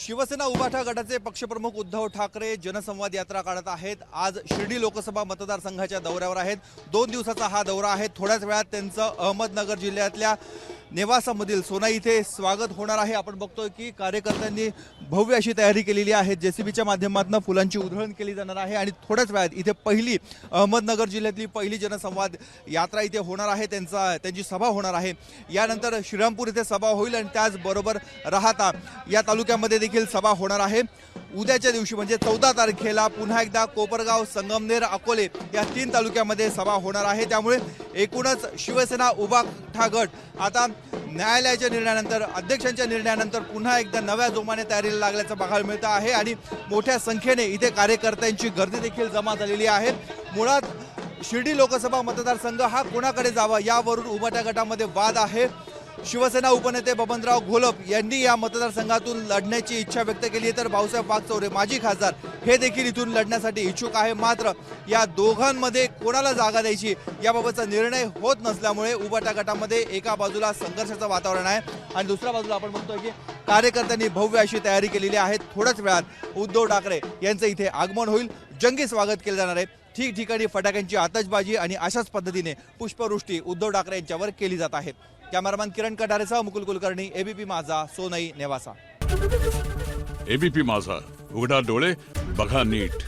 शिवसेना उभाटा गटाचे पक्षप्रमुख उद्धव ठाकरे जनसंवाद यात्रा काढत आहेत। आज शिर्डी लोकसभा मतदारसंघाच्या दौऱ्यावर आहेत। 2 दिवसाचा हा दौरा आहे। थोड्याच वेळात त्यांचं अहमदनगर जिल्ह्यातल्या नेवासामधील सोनाई इथे स्वागत होणार आहे। आपण बघतोय की कार्यकर्त्यांनी भव्य अशी तयारी केलेली आहे। जेसीबीच्या माध्यमातून फुलांची उधळण केली जाणार आहे आणि थोड्याच वेळात इथे पहिली अहमदनगर जिल्ह्यातली पहिली जनसंवाद यात्रा इथे होणार आहे। त्यांची सभा होणार आहे। यानंतर श्रीरामपूर इथे सभा होईल आणि त्याचबरोबर राहाता या तालुक्यामध्ये देखील सभा होणार आहे। उद्याच्या दिवशी म्हणजे 14 तारखेला पुन्हा एकदा कोपरगाव, संगमनेर, अकोले या 3 तालुक्यामध्ये सभा होणार आहे। त्यामुळे एकूणच शिवसेना उभाटा गट आता न्यायालयाच्या निर्णयानंतर, अध्यक्षांच्या निर्णयानंतर पुन्हा एकदा नव्या जोमाने तयारीला लागल्याचं बघायला मिळतं आहे आणि मोठ्या संख्येने इथे कार्यकर्त्यांची गर्दी देखील जमा झालेली आहे। मुळात शिर्डी लोकसभा मतदारसंघ हा कोणाकडे जावा यावरून उभाटा गटामध्ये वाद आहे। शिवसेना उपनेते बबनराव घोलप यांनी या मतदारसंघातून लढण्याची इच्छा व्यक्त केली आहे, तर भाऊसाहेब वागचौरे माजी खासदार हे देखील इथून लढण्यासाठी इच्छुक आहे। मात्र या दोघांमध्ये कोणाला जागा द्यायची याबाबतचा निर्णय होत नसल्यामुळे उभाटा गटामध्ये एका बाजूला संघर्षाचं वातावरण आहे आणि दुसऱ्या बाजूला आपण बघतोय की कार्यकर्त्यांनी भव्य अशी तयारी केलेली आहे। थोड्याच वेळात उद्धव ठाकरे यांचं इथे आगमन होईल, जंगी स्वागत केले जाणार आहे। ठिकठिकाणी फटाक्यांची आतषबाजी आणि अशाच पद्धतीने पुष्पवृष्टी उद्धव ठाकरे यांच्यावर केली जात आहे। कॅमेरामॅन किरण कटारेसह मुकुल कुलकर्णी, एबीपी माझा, सोनई, नेवासा। एबीपी माझा, उघडा डोळे बघा नीट।